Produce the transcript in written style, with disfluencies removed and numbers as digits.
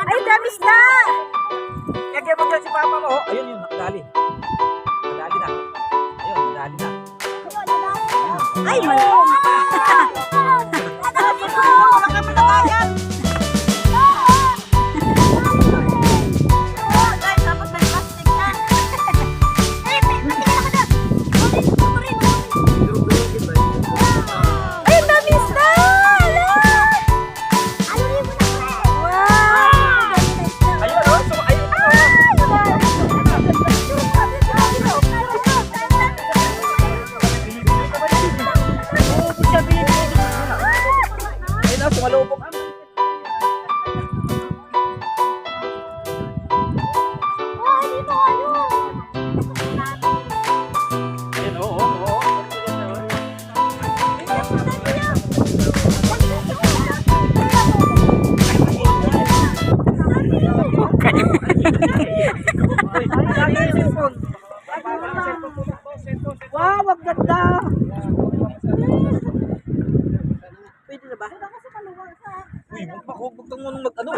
Ay, damis na! Kaya mo dyan si Papa mo. Ayun yun, nakadali. Nakadali na. Ayun, nakadali na. Ay, malawang na pa. Wala kami na bayan. Guys, dapat may plastic na. Ay, plastic na naman na. Ay, damis na! Ayun, oh. So, ayun. Ayun, oh. Sumalubog. Ayun, oo, oo. Wow, ang ganda! Pwede na ba? Uy, huwag mo nung mag-ano.